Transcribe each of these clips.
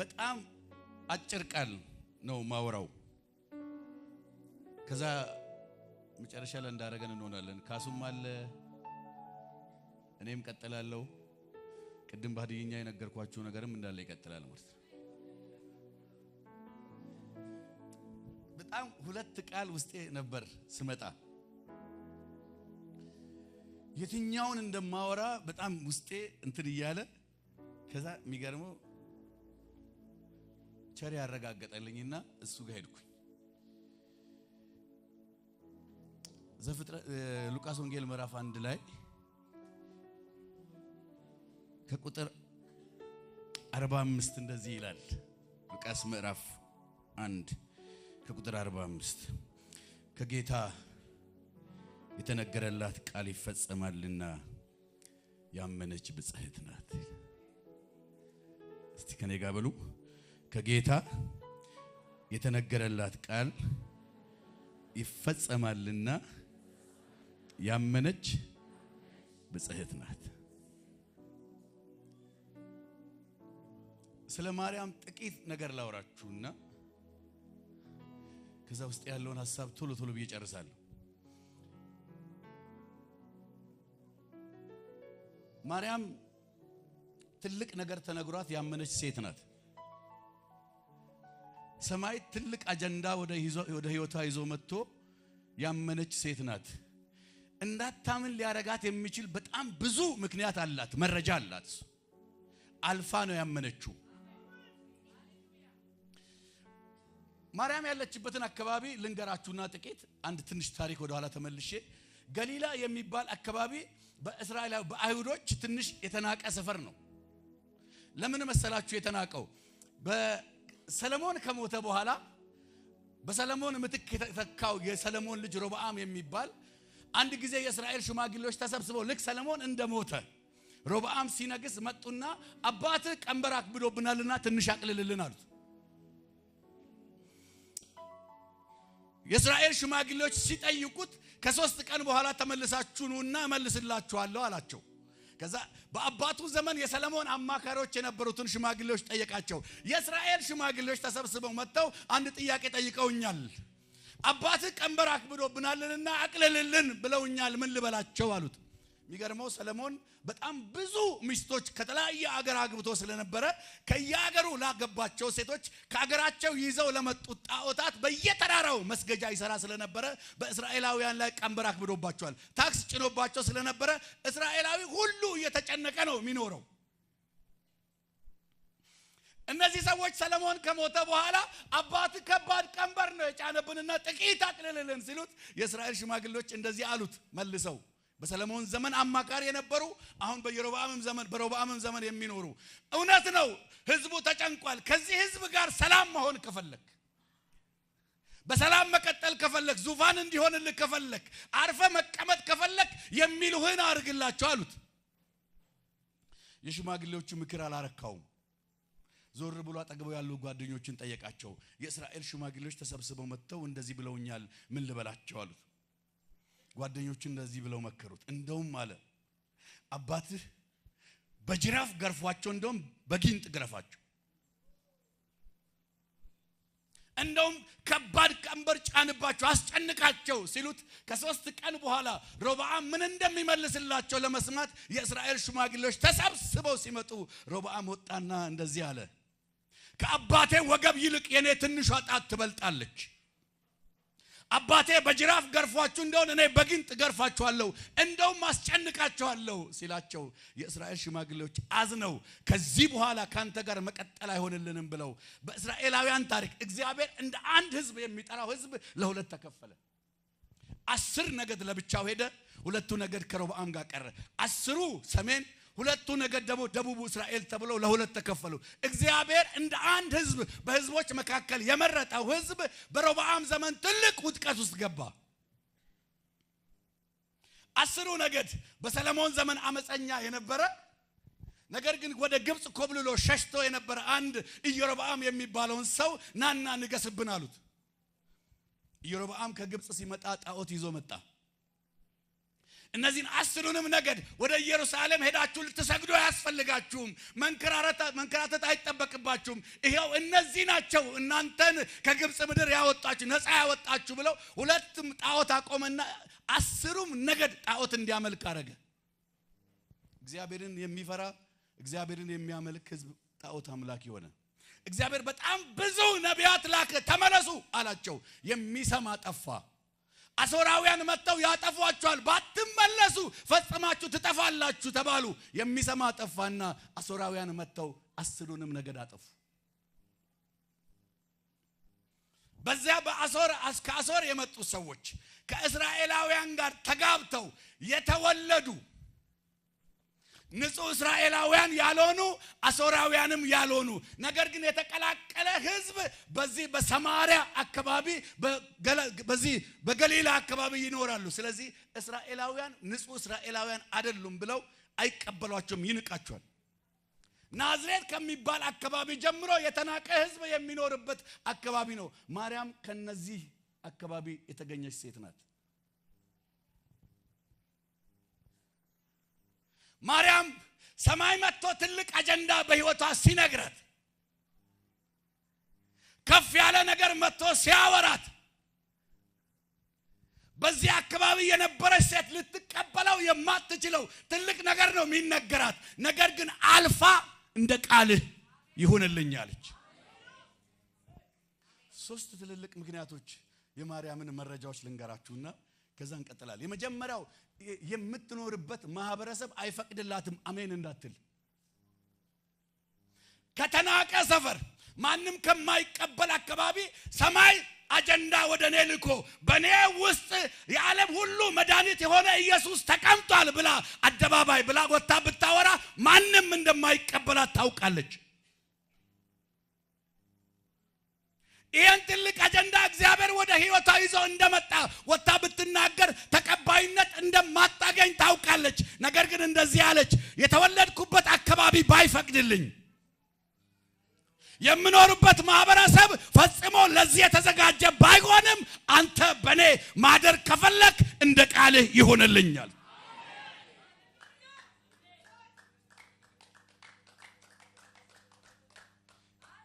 በጣም አጭር ቃል ነው ማወራው ከዛ መጨረሻ ላይ እንዳረገን እንሆናለን ካሱም አለ እኔም ቀጥላለሁ ቅድም ባዲኛ የነገርኳችሁ ነገርም እንዳለ ይቀጥላል ማለት ነው በጣም ሁለት ቃል ውስጤ ነበር ስመጣ የትኛውን እንደማወራ በጣም ውስጤ እንትን ይያለ ከዛ የሚገርመው ቸሪ ያረጋገጠልኝና እሱ ጋር ሄድኩኝ ሉቃስ ወንጌል ምዕራፍ 1 ላይ ከቁጥር 45 እንደዚህ ይላል ሉቃስ ምዕራፍ 1 ከቁጥር 45 ከጌታ የተነገረላት ቃል ይፈጸማልና ያመነች ብጽሕት ናት እስቲ ከኔ ጋር በሉ ከጌታ የተነገረላት ቃል ይፈጸማልና ያመነች ብጽሕት ናት ስለ ማርያም ጥቂት ነገር ላውራችሁና ከዛ ውስጥ ያለውን ሐሳብ ቶሎ ቶሎ ብዬጨርሳለሁ ማርያም ትልቅ ነገር ተነግሯት ያመነች ሴት ናት ሰማይ ትልቅ አጀንዳ ወደ ህይወቷ ይዞ መጥቶ ያመነች ሴት ናት እንዳታምን ሊያረጋት የሚችል በጣም ብዙ ምክንያት አላት መረጃ አላት አልፋ ነው ያመነችው ማርያም ያለችበትን አካባቢ ልንገራችሁና ጥቂት አንድ ትንሽ ታሪክ ወደ ኋላ ተመልሼ ገሊላ የሚባል አካባቢ በእስራኤል በአይሁዶች ትንሽ የተናቀ ሰፈር ነው ለምን መሰላችሁ የተናቀው በሰለሞን ከሞተ በኋላ በሰለሞን ምትክ ተካው የሰለሞን ልጅ ሮብዓም የሚባል አንድ ጊዜ የእስራኤል ሽማግሌዎች ተሰብስበው ልክ ሰለሞን እንደሞተ ሮብዓም ሲነግስ መጡና አባት ቀንበር አክብዶብናልና ትንሽ አቅልልልን አሉት የእስራኤል ሽማግሌዎች ሲጠይቁት ከ3 ቀን በኋላ ተመልሳችሁና መልስላችኋለሁ አላቸው ከዛ በአባቱ ዘመን የሰለሞን አማካሪዎች የነበሩትን ሽማግሌዎች ጠየቃቸው የእስራኤል ሽማግሌዎች ተሰብስበው መጥተው አንድ ጥያቄ ጠይቀውኛል አባት ቀንበር አክብዶብናልና አቅልልልን ብለውኛል ምን ልበላቸው አሉት የሚገርመው ሰለሞን በጣም ብዙ ሚስቶች ከተለያየ አገር አግብቶ ስለነበረ ከያገሩ ላገባቸው ሴቶች ከአገራቸው ይዘው ለመጡት ጣዖታት በየተራራው መስገጃ ይሰራ ስለነበረ በእስራኤላውያን ላይ ቀንበር አክብዶባቸዋል ታክስ ጭኖባቸው ስለነበረ እስራኤላዊ ሁሉ እየተጨነቀ ነው የሚኖረው እነዚህ ሰዎች ሰለሞን ከሞተ በኋላ አባት ከባድ ቀንበር ነው የጫነብንና ጥቂት አቅልልልን ሲሉት የእስራኤል ሽማግሌዎች እንደዚህ አሉት መልሰው በሰለሞን ዘመን አማካሪ የነበሩ አሁን በሮብዓም ዘመን የሚኖሩ እውነት ነው ህዝቡ ተጨንቋል ከዚህ ህዝብ ጋር ሰላም መሆን ከፈለክ በሰላም መቀጠል ከፈለክ ዙፋን እንዲሆንልህ ከፈለክ አርፈ መቀመጥ ከፈለክ የሚሉህን አድርግላቸው አሉት የሽማግሌዎቹ ምክር አላረካውም ዞር ብሎ አጠገበው ያሉ ጓደኞችን ጠየቃቸው የእስራኤል ሽማግሌዎች ተሰብስበው መጥተው እንደዚህ ብለውኛል ምን ልበላቸው አሉት ጓደኞቹ እንደዚህ ብለው መከሩት እንደውም አለ አባትህ በጅራፍ ገርፏቸው እንደውም በጊንጥ ገረፋቸው እንደውም ከባድ ቀንበር ጫንባቸው አስጨንቃቸው ሲሉት ከ3 ቀን በኋላ ሮብዓም ምን እንደሚመልስላቸው ለመስማት የእስራኤል ሽማግሌዎች ተሰብስበው ሲመጡ ሮብዓም ወጣና እንደዚህ አለ ከአባቴ ወገብ ይልቅ የኔ ትንሿ ጣት ትበልጣለች አባቴ በጅራፍ ገርፏችሁ እንደሆነ እኔ በጊንጥ ገርፋችኋለሁ እንደውም አስጨንቃችኋለሁ ሲላቸው የእስራኤል ሽማግሌዎች አዝነው ከዚህ በኋላ ካንተ ጋር መቀጠል አይሆንልንም ብለው በእስራኤላውያን ታሪክ እግዚአብሔር እንደ አንድ ህዝብ የሚጠራው ህዝብ ለሁለት ተከፈለ 10 ነገድ ለብቻው ሄደ 2 ነገድ ከሮብዓም ጋር ቀረ 10 ሰሜን 2 ነገድ ደግሞ ደቡብ እስራኤል ተብለው ለሁለት ተከፈሉ እግዚአብሔር እንደ አንድ ህዝብ በህዝቦች መካከል የመረጠው ህዝብ በሮብዓም ዘመን ትልቅ ውድቀት ውስጥ ገባ 10 ነገድ በሰለሞን ዘመን አመፀኛ የነበረ ነገር ግን ወደ ግብጽ ኮብልሎ ሸሽቶ የነበረ አንድ ኢዮሮብዓም የሚባለውን ሰው ናና ንገስብን አሉት ኢዮሮብዓም ከግብጽ ሲመጣ ጣዖት ይዞ መጣ እነዚህን 10ኑንም ነገድ ወደ ኢየሩሳሌም ሄዳችሁ ልትሰግዱ አያስፈልጋችሁም፣ መንከራተት አይጠበቅባችሁም፣ ይሄው እነዚህ ናቸው እናንተን ከግብጽ ምድር ያወጣችሁ ነፃ ያወጣችሁ ብለው ሁለቱም ጣዖት አቆመና 10ሩም ነገድ ጣዖት እንዲያመልክ አረገ። እግዚአብሔርን የሚፈራ እግዚአብሔርን የሚያመልክ ሕዝብ ጣዖት አምላኪ ሆነ። እግዚአብሔር በጣም ብዙ ነቢያት ላከ፣ ተመለሱ አላቸው። የሚሰማ ጠፋ። አሦራውያን መጥተው ያጠፏቸዋል፣ ባትመለሱ ፈጽማችሁ ትጠፋላችሁ ተባሉ። የሚሰማ ጠፋና አሦራውያን መጥተው 10ኑንም ነገድ አጠፉ። በዚያ ከአሦር የመጡ ሰዎች ከእስራኤላውያን ጋር ተጋብተው የተወለዱ ንጹህ እስራኤላውያን ያልሆኑ አሦራውያንም ያልሆኑ ነገር ግን የተቀላቀለ ሕዝብ በዚህ በሰማሪያ አካባቢ በዚህ በገሊላ አካባቢ ይኖራሉ። ስለዚህ እስራኤላውያን ንጹህ እስራኤላውያን አይደሉም ብለው አይቀበሏቸውም፣ ይንቃቸዋል። ናዝሬት ከሚባል አካባቢ ጀምሮ የተናቀ ሕዝብ የሚኖርበት አካባቢ ነው። ማርያም ከነዚህ አካባቢ የተገኘች ሴት ናት። ማርያም ሰማይ መጥቶ ትልቅ አጀንዳ በህይወቷ ሲነግራት ከፍ ያለ ነገር መጥቶ ሲያወራት በዚህ አካባቢ የነበረች ሴት ልትቀበለው የማትችለው ትልቅ ነገር ነው የሚነገራት። ነገር ግን አልፋ እንደ ቃልህ ይሁንልኝ አለች። 3 ትልልቅ ምክንያቶች የማርያምን መረጃዎች ልንገራችሁና ከዛ እንቀጥላለን። የመጀመሪያው የምትኖርበት ማህበረሰብ አይፈቅድላትም። አሜን እንዳትል። ከተናቀ ሰፈር ማንም ከማይቀበል አካባቢ ሰማይ አጀንዳ ወደኔ ልኮ በኔ ውስጥ የዓለም ሁሉ መድኃኒት የሆነ ኢየሱስ ተቀምጧል ብላ አደባባይ ብላ ወጣ ብታወራ ማንም እንደማይቀበላት ታውቃለች። ይሄን ትልቅ አጀንዳ እግዚአብሔር ወደ ህይወቷ ይዞ እንደመጣ ወጣ ብትናገር ተቀባይነት እንደማታገኝ ታውቃለች። ነገር ግን እንደዚህ አለች፣ የተወለድኩበት አካባቢ ባይፈቅድልኝ የምኖርበት ማህበረሰብ ፈጽሞ ለዚህ የተዘጋጀ ባይሆንም አንተ በኔ ማደር ከፈለክ እንደ ቃልህ ይሆንልኛል።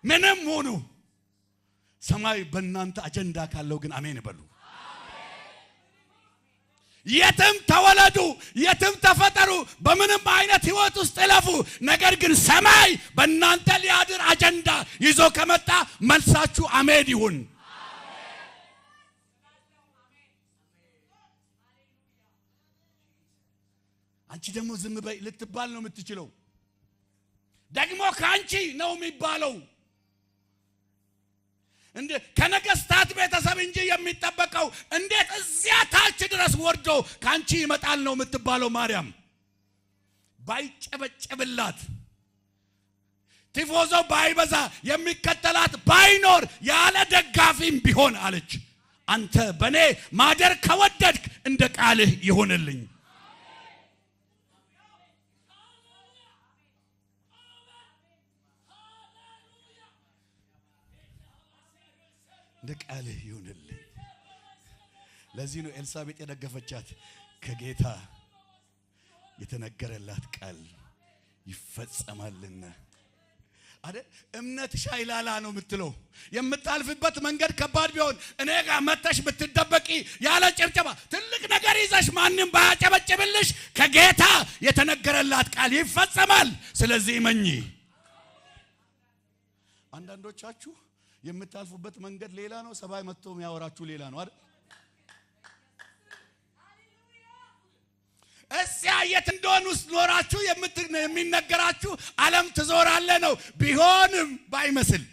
ምንም ሆኑ ሰማይ በእናንተ አጀንዳ ካለው ግን አሜን በሉ። የትም ተወለዱ፣ የትም ተፈጠሩ፣ በምንም አይነት ህይወት ውስጥ ለፉ፣ ነገር ግን ሰማይ በእናንተ ሊያድር አጀንዳ ይዞ ከመጣ መልሳችሁ አሜን ይሁን። አንቺ ደግሞ ዝም በይ ልትባል ነው የምትችለው። ደግሞ ካንቺ ነው የሚባለው። እንደ ከነገስታት ቤተሰብ እንጂ የሚጠበቀው እንዴት እዚያ ታች ድረስ ወርዶ ካንቺ ይመጣል ነው የምትባለው። ማርያም ባይጨበጨብላት ቲፎዞ ባይበዛ የሚከተላት ባይኖር ያለ ደጋፊም ቢሆን አለች፣ አንተ በኔ ማደር ከወደድክ እንደ ቃልህ ይሁንልኝ። እንደ ቃልህ ይሁንልኝ። ለዚህ ነው ኤልሳቤጥ የደገፈቻት፣ ከጌታ የተነገረላት ቃል ይፈጸማልና አይደል? እምነትሽ አይላላ ነው የምትለው። የምታልፍበት መንገድ ከባድ ቢሆን እኔ ጋር መተሽ ብትደበቂ ያለ ጭብጨባ ትልቅ ነገር ይዘሽ ማንንም ባያጨበጭብልሽ ከጌታ የተነገረላት ቃል ይፈጸማል። ስለዚህ እመኚ። አንዳንዶቻችሁ የምታልፉበት መንገድ ሌላ ነው፣ ሰማይ መጥቶ የሚያወራችሁ ሌላ ነው አይደል? እዚያ የት እንደሆነ ውስጥ ኖራችሁ የሚነገራችሁ ዓለም ትዞራለ ነው። ቢሆንም ባይመስል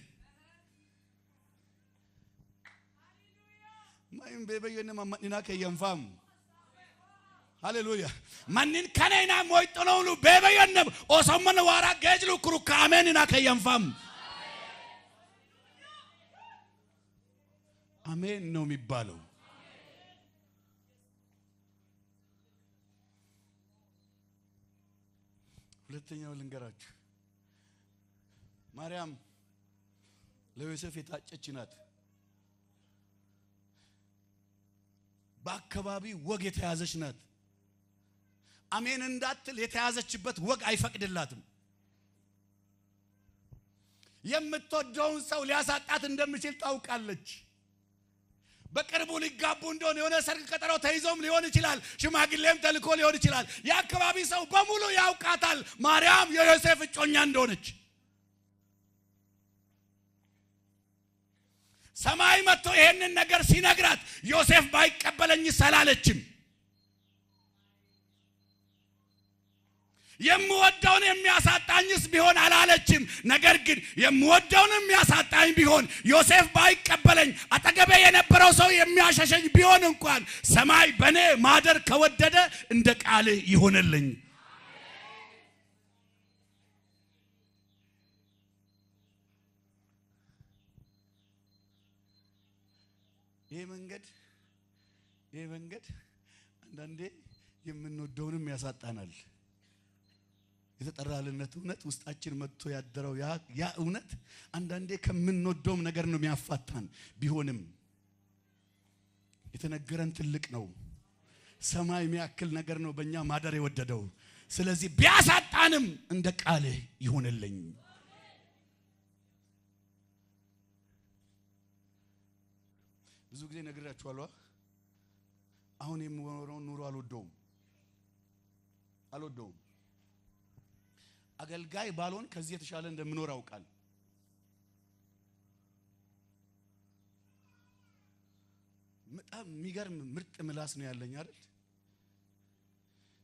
ማይም በበየነ ማንና ከየንፋም ሃሌሉያ ማንን ከነና ሞይጦ ነው በበየነ ኦሶመነ ዋራ ገጅሉ ኩሩካሜንና ከየንፋም አሜን ነው የሚባለው። ሁለተኛው ልንገራችሁ፣ ማርያም ለዮሴፍ የታጨች ናት። በአካባቢ ወግ የተያዘች ናት። አሜን እንዳትል የተያዘችበት ወግ አይፈቅድላትም። የምትወደውን ሰው ሊያሳጣት እንደሚችል ታውቃለች። በቅርቡ ሊጋቡ እንደሆነ የሆነ ሰርግ ቀጠሮ ተይዞም ሊሆን ይችላል። ሽማግሌም ተልኮ ሊሆን ይችላል። የአካባቢ ሰው በሙሉ ያውቃታል ማርያም የዮሴፍ እጮኛ እንደሆነች። ሰማይ መጥቶ ይሄንን ነገር ሲነግራት ዮሴፍ ባይቀበለኝ ሰላለችም። የምወደውን የሚያሳጣኝስ ቢሆን አላለችም። ነገር ግን የምወደውን የሚያሳጣኝ ቢሆን ዮሴፍ ባይቀበለኝ አጠገቤ የነበረው ሰው የሚያሸሸኝ ቢሆን እንኳን ሰማይ በኔ ማደር ከወደደ እንደ ቃል ይሆንልኝ። ይሄ መንገድ አንዳንዴ የምንወደውንም ያሳጣናል። የተጠራልነት እውነት ውስጣችን መጥቶ ያደረው ያ እውነት አንዳንዴ ከምንወደውም ነገር ነው የሚያፋታን። ቢሆንም የተነገረን ትልቅ ነው። ሰማይ የሚያክል ነገር ነው በእኛ ማደር የወደደው። ስለዚህ ቢያሳጣንም እንደ ቃል ይሆንልኝ። ብዙ ጊዜ ነግራችኋለሁ። አሁን የምኖረውን ኑሮ አልወደውም። አገልጋይ ባልሆን ከዚህ የተሻለ እንደምኖር አውቃል። በጣም የሚገርም ምርጥ ምላስ ነው ያለኝ አይደል?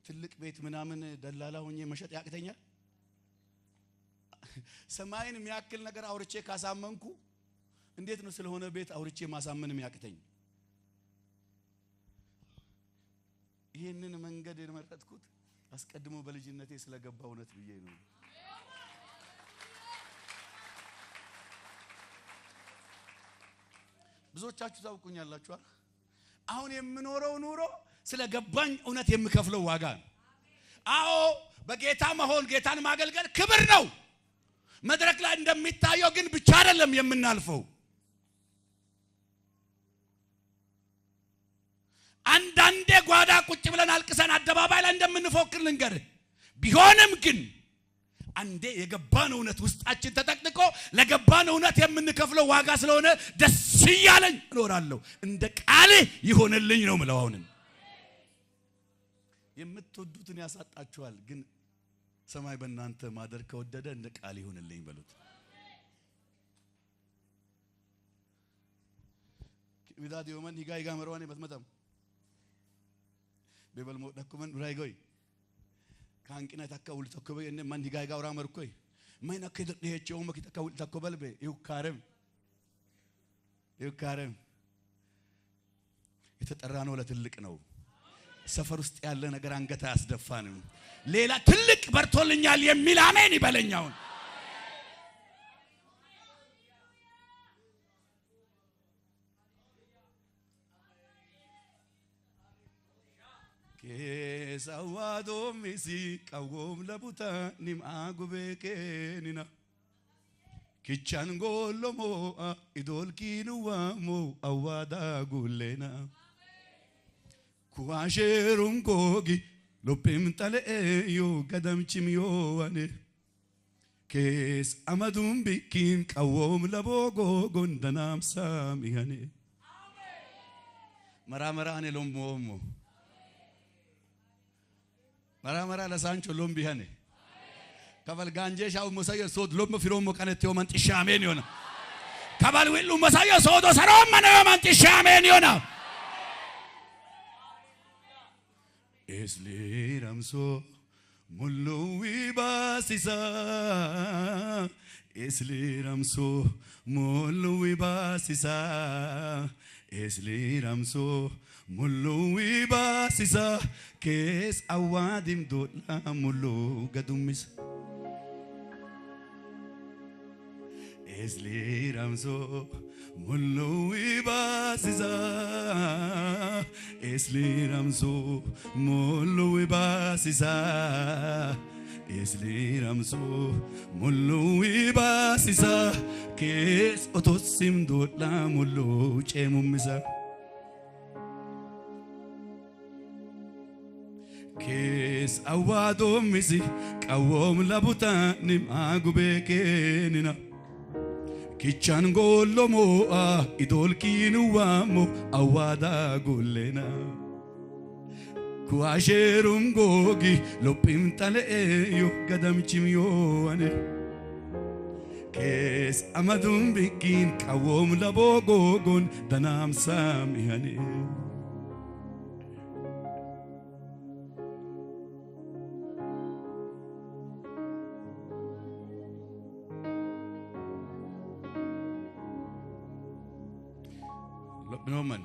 ትልቅ ቤት ምናምን ደላላ ሆኜ መሸጥ ያቅተኛል። ሰማይን የሚያክል ነገር አውርቼ ካሳመንኩ እንዴት ነው ስለሆነ ቤት አውርቼ ማሳመን የሚያቅተኝ? ይሄንን መንገድ የመረጥኩት አስቀድሞ በልጅነቴ ስለገባ እውነት ብዬ ነው። ብዙዎቻችሁ ታውቁኛላችሁ። አሁን የምኖረው ኑሮ ስለገባኝ እውነት የምከፍለው ዋጋ ነው። አዎ በጌታ መሆን ጌታን ማገልገል ክብር ነው። መድረክ ላይ እንደሚታየው ግን ብቻ አይደለም የምናልፈው። አንዳንዴ ጓዳ ቁጭ ብለን አልቅሰን አደባባይ ላይ እንደምንፎክር ልንገር። ቢሆንም ግን አንዴ የገባን እውነት ውስጣችን ተጠቅጥቆ ለገባን እውነት የምንከፍለው ዋጋ ስለሆነ ደስ ይያለኝ እኖራለሁ። እንደ ቃል ይሆንልኝ ነው የምለው። አሁንም የምትወዱትን ያሳጣችኋል፣ ግን ሰማይ በእናንተ ማደር ከወደደ እንደ ቃል ይሆንልኝ በሉት። ቢዳድ የመን ሂጋ መርዋኔ በትመጣም በበል ሞደኩመን ራይጎይ ካንቂና ተካውል ተከበ እነ ማን ሂጋ ወራ መርኮይ ማይና ከደደሄቸው መክ ተካውል ተከበልበ ይውካረም የተጠራ ነው ለትልቅ ነው። ሰፈር ውስጥ ያለ ነገር አንገታ ያስደፋንም። ሌላ ትልቅ በርቶልኛል የሚል አሜን ይበለኛው። ከሳዋዶ ሚሲ ቀውም ለቡታ ኒማጉበከኒና ኪቻን ጎሎሞ ኢዶልኪኑዋሞ አዋዳ ጉሌና ኩዋሸሩም ጎጊ ሎፕም ጠለዮ ገደምችም ዮዋኔ ከስ አመዱም ቢኪን ቀውም ለቦጎ ጎንደናም ሳሚያኔ መራመራኔ ሎምቦሞ መራመራ ለሳንቾ ሎምቢያኔ ከበል ጋንጄሻው ሙሳየ ሶድ ሎም ፍሮሞ ካነቴው መንጥሻሜን ይሆና ከበል ወሉ ሙሳየ ሶዶ ሰሮም ነው መንጥሻሜን ይሆና እስሊራምሶ ሙሉዊ ባሲሳ እስሊራምሶ ሙሉዊ ባሲሳ እስሊራምሶ ሙሉዊ ባሲሳ ከስ አዋዲም ዶላ ሙሉ ገዱሚስ እስሊራምሶ ሙሉዊ ባሲሳ እስሊራምሶ ሙሉዊ ባሲሳ እስሊራምሶ ሙሉዊ ባሲሳ ከስ ኦቶሲም ዶላ ሙሉ ጨሙሚሳ ከስ Awadom misi kawom labutanim agubekenina Kichan golomo idolkinu wamo awada golena Kuasherum gogi lopim tale yo gadam chimyo ane Kes amadum bikin kawom labogogon danam samihane Noman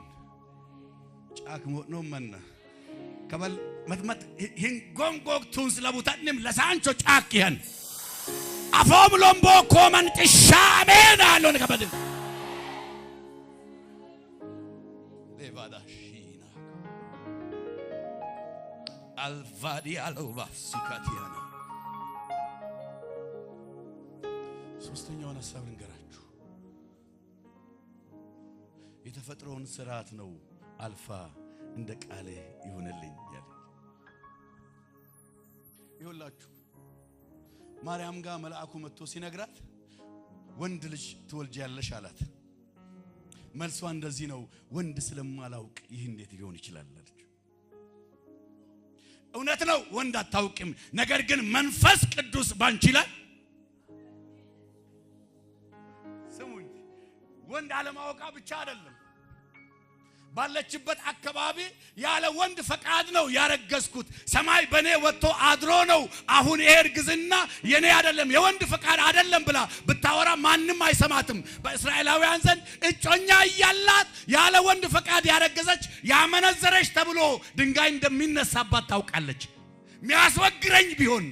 Chak mo noman Kabal mat hingongog tuns labutanim lasancho chakian Afom lombo koman tishamena lon kabad Levada shina Alvadi alova sikatiana ሶስተኛውን ሐሳብ ልንገራችሁ የተፈጥሮን ስርዓት ነው አልፋ እንደ ቃሌ ይሁንልኝ ያለ ይሁላችሁ ማርያም ጋር መልአኩ መጥቶ ሲነግራት ወንድ ልጅ ትወልጃለሽ አላት መልሷ እንደዚህ ነው ወንድ ስለማላውቅ ይህ እንዴት ሊሆን ይችላል አለች እውነት ነው ወንድ አታውቅም ነገር ግን መንፈስ ቅዱስ ባንቺ ላይ ስሙኝ ወንድ አለማወቃ ብቻ አይደለም ባለችበት አከባቢ ያለ ወንድ ፈቃድ ነው ያረገዝኩት ሰማይ በኔ ወጥቶ አድሮ ነው አሁን እርግዝና የኔ አይደለም የወንድ ፈቃድ አይደለም ብላ ብታወራ ማንንም አይሰማትም በእስራኤላውያን ዘንድ እጮኛ ያላት ያለ ወንድ ፈቃድ ያረገዘች ያመነዘረች ተብሎ ድንጋይ እንደሚነሳባት ታውቃለች ሚያስወግረኝ ቢሆን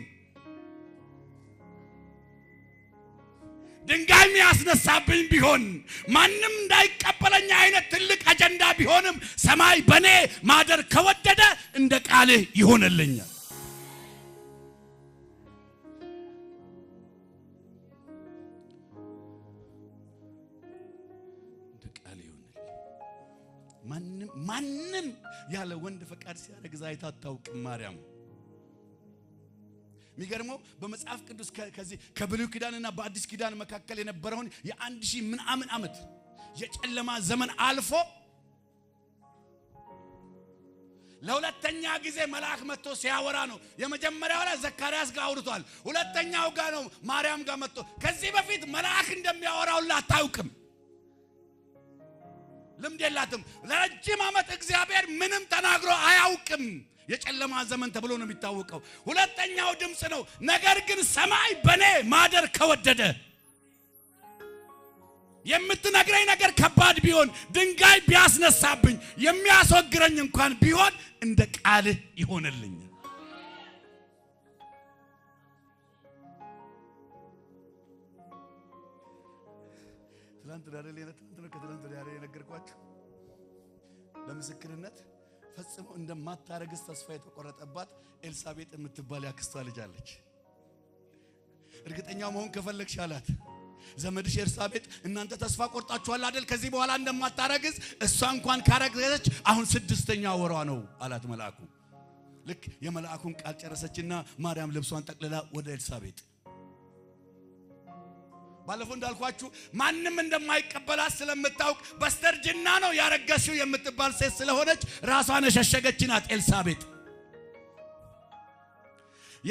ድንጋይ ሚያስነሳብኝ ቢሆን ማንንም እንዳይቀበለኝ አይነት ትልቅ አጀንዳ ቢሆንም ሰማይ በኔ ማደር ከወደደ እንደ ቃል ይሆንልኛል እንደ ቃል ይሆንልኝ ማንንም ያለ ወንድ ፈቃድ ሲያረግዝ አይታታውቅም ማርያም ሚገርመው በመጽሐፍ ቅዱስ ከዚህ ከብሉይ ኪዳንና በአዲስ ኪዳን መካከል የነበረውን የ1000 ምናምን ዓመት የጨለማ ዘመን አልፎ ለሁለተኛ ጊዜ መልአክ መጥቶ ሲያወራ ነው የመጀመሪያው ላይ ዘካርያስ ጋር አውርቷል ሁለተኛው ጋር ነው ማርያም ጋር መጥቶ ከዚህ በፊት መልአክ እንደሚያወራው አታውቅም ልምድ የላትም ለረጅም ዓመት እግዚአብሔር ምንም ተናግሮ አያውቅም የጨለማ ዘመን ተብሎ ነው የሚታወቀው ሁለተኛው ድምጽ ነው ነገር ግን ሰማይ በኔ ማደር ከወደደ የምትነግረኝ ነገር ከባድ ቢሆን ድንጋይ ቢያስነሳብኝ የሚያስወግረኝ እንኳን ቢሆን እንደ ቃል ይሆንልኝ ትላንት ዳሬ የነገርኳችሁ ለምስክርነት ፈጽሞ እንደማታረግስ ተስፋ የተቆረጠባት ኤልሳቤጥ የምትባል ያክስቷ ልጅ አለች እርግጠኛ መሆን ከፈለግሽ አላት ዘመድሽ ኤልሳቤጥ እናንተ ተስፋ ቆርጣችኋል አይደል ከዚህ በኋላ እንደማታረግዝ እሷ እንኳን ካረገዘች አሁን 6ኛ ወሯ ነው አላት መልአኩ ልክ የመልአኩን ቃል ጨረሰችና ማርያም ልብሷን ጠቅልላ ወደ ኤልሳቤጥ ባለፈው እንዳልኳችሁ ማንንም እንደማይቀበላት ስለምታውቅ በስተርጅና ነው ያረገሽው የምትባል ሴት ስለሆነች ራሷን ሸሸገችናት ኤልሳቤጥ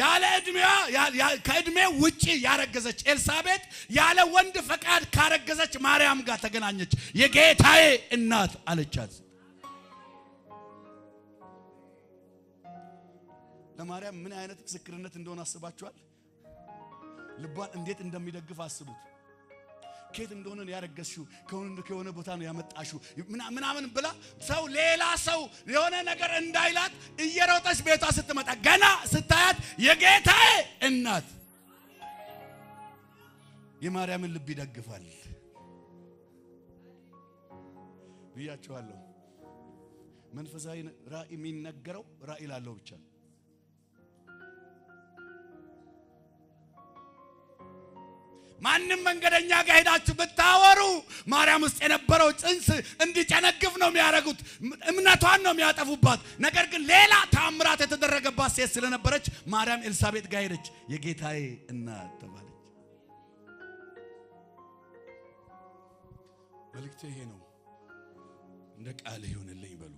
ያለ እድሜዋ ከእድሜ ውጪ ያረገዘች ኤልሳቤጥ ያለ ወንድ ፈቃድ ካረገዘች ማርያም ጋር ተገናኘች የጌታዬ እናት አለቻት ለማርያም ምን አይነት ምስክርነት እንደሆነ አስባችኋል ልቧን እንዴት እንደሚደግፍ አስቡት ከየት እንደሆነ ያረገዝሽው ከሆነ ቦታ ነው ያመጣሽው ምናምን ብላ ሰው ሌላ ሰው የሆነ ነገር እንዳይላት እየሮጠች ቤቷ ስትመጣ ገና ስታያት የጌታዬ እናት የማርያምን ልብ ይደግፋል ብያችኋለሁ መንፈሳዊ ራእይ የሚነገረው ራእይ ላለው ብቻ ማንም መንገደኛ ጋር ሄዳችሁ ብታወሩ ማርያም ውስጥ የነበረው ጽንስ እንዲጨነግፍ ነው የሚያረጉት እምነቷን ነው የሚያጠፉባት ነገር ግን ሌላ ታምራት የተደረገባት ሴት ስለነበረች ማርያም ኤልሳቤጥ ጋር ሄደች የጌታዬ እናት ተባለች መልእክቴ ይሄ ነው እንደ ቃል ይሁንልኝ በሉ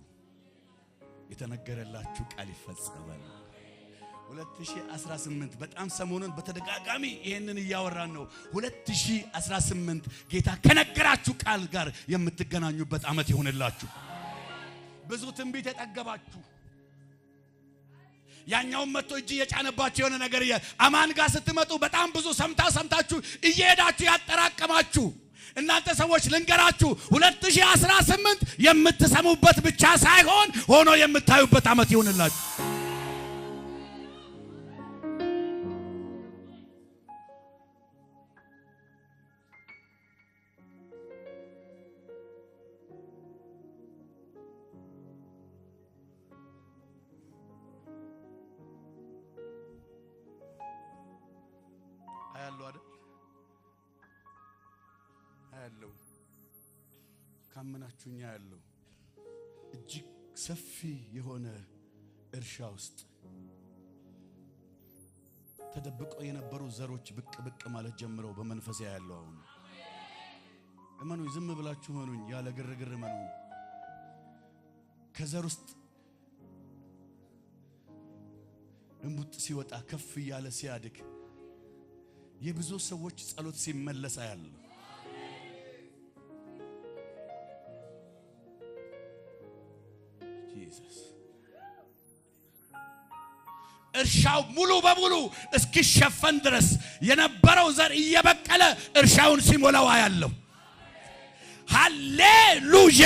የተነገረላችሁ ቃል ይፈጸማል 2018 በጣም ሰሞኑን በተደጋጋሚ ይሄንን ያወራን ነው 2018 ጌታ ከነገራችሁ ቃል ጋር የምትገናኙበት አመት ይሁንላችሁ ብዙ ትንቢት የጠገባችሁ ያኛው መጥቶ እጅ የጫነባችሁ የሆነ ነገር አማን ጋር ስትመጡ በጣም ብዙ ሰምታችሁ እየሄዳችሁ ያጠራቀማችሁ እናንተ ሰዎች ልንገራችሁ 2018 የምትሰሙበት ብቻ ሳይሆን ሆኖ የምታዩበት አመት ይሁንላችሁ አያለው ካመናችሁኛ ያለው እጅግ ሰፊ የሆነ እርሻ ውስጥ ተደብቀው የነበሩ ዘሮች ብቅ ማለት ጀምረው በመንፈስ ያያለው አሁን እመኑ ዝም ብላችሁ ሆኑኝ ያለ ግርግር እመኑ ከዘር ውስጥ እንቡጥ ሲወጣ ከፍ ያለ ሲያድግ የብዙ ሰዎች ጸሎት ሲመለስ ያያለው Jesus እርሻው ሙሉ በሙሉ እስኪሸፈን ድረስ የነበረው ዘር እየበቀለ እርሻውን ሲሞላው ያለው ሃሌሉያ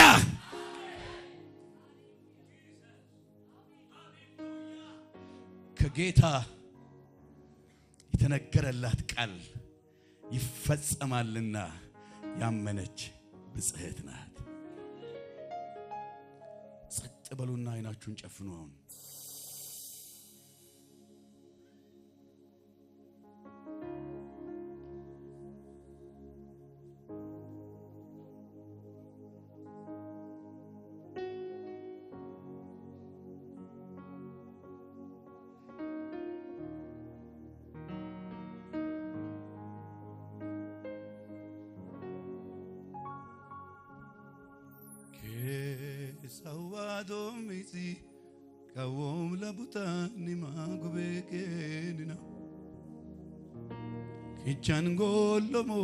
ከጌታ የተነገረላት ቃል ይፈጸማልና ያመነች ብጽሕት ናት ጸጥ በሉና አይናችሁን ጨፍኑ አሁን Sawadomisi kawom labutani magubekenina kichan gollomo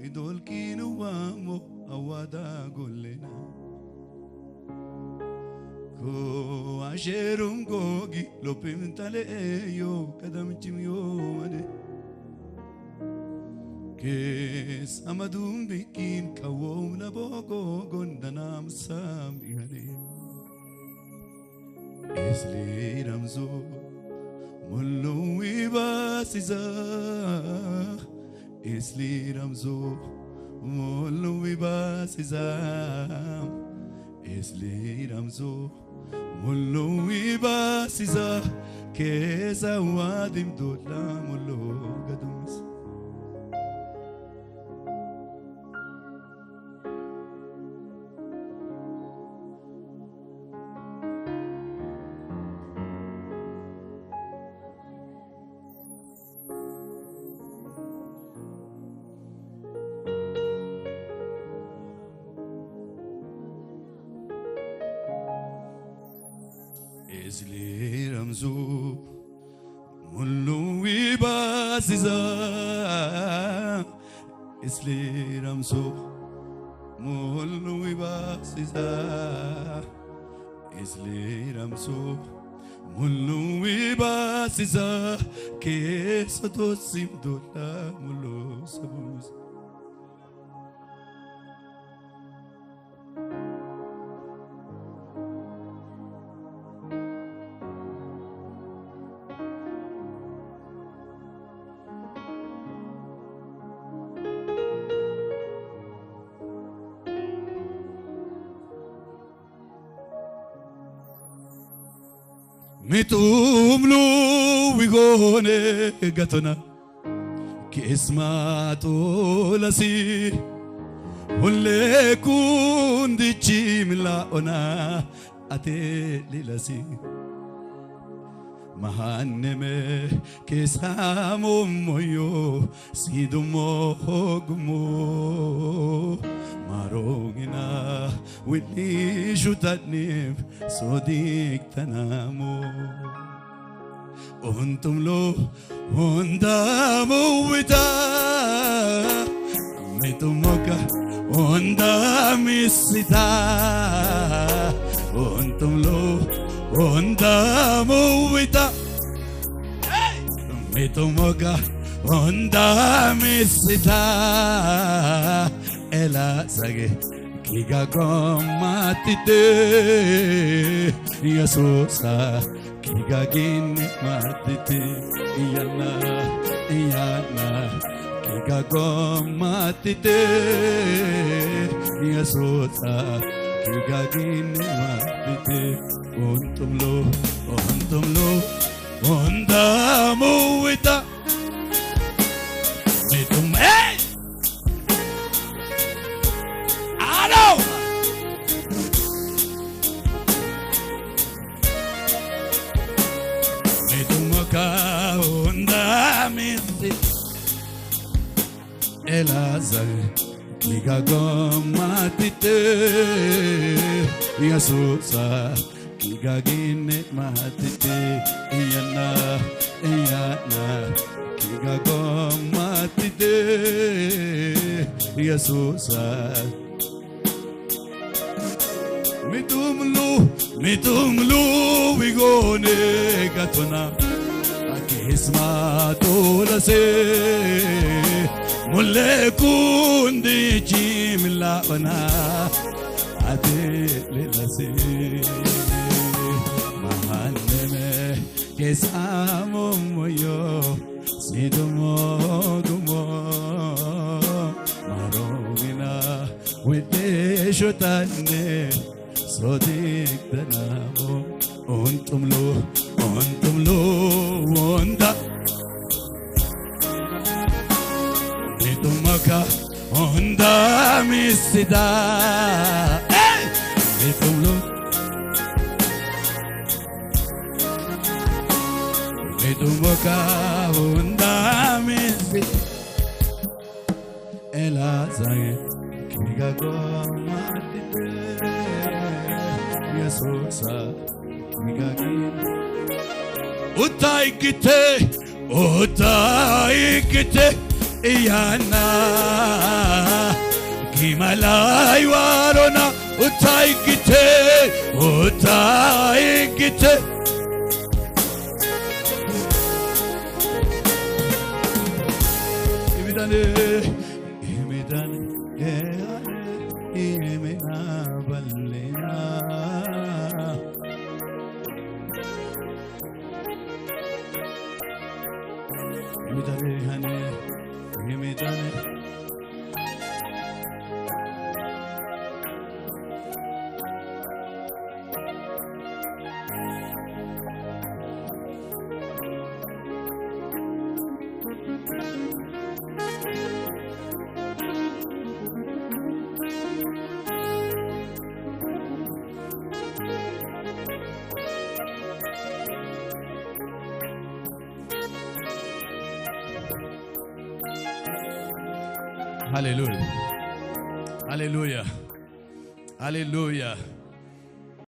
idolkinu wamo awada gollena ko asherum gogi lopimtale yo kadamchim yo ade kes amadum bikin kawom labogo gondanam samihane Esli ramzo mulwi basiza Esli ramzo mulwi basiza Esli ramzo mulwi basiza kesa wadim dola mullo gadums Esli ramzo mulwi basiza Esli ramzo mulwi basiza Esli ramzo mulwi basiza keso tosim dola mulo sabuz mitumlu wigone gatona Kismatu lasi Hulle kundichi mila ona ate lilasi Mahanneme kisamo moyo sidumo gumo marongina wili shutatnim sodik tanamo Untumlo undamo wita metumoka undamisita Untumlo undamo wita metumoka undamisita ela sage kiga gomatite Yesusa kiga gini matite iyana kiga gomatite Yesusa kiga gini matite untumlo undamu wita metum Elazar kiga gomatite Yesusa kiga gine matite iyana kiga gomatite Yesusa mitumlu wigone gatuna Kismatu lasi Mulle kundichi mila ona ate lilasi Mahanneme kisamo moyo sidumo gumo marongina wite shutane sodik danamo untumlo wanda metumaka onda misida metumlo metumaka onda misida Elazar kiga gomatite Yesusa kiga gini Utaikite iyana Gimalai warona Utaikite Imidane imina balena Imidane Hallelujah. Hallelujah. Hallelujah.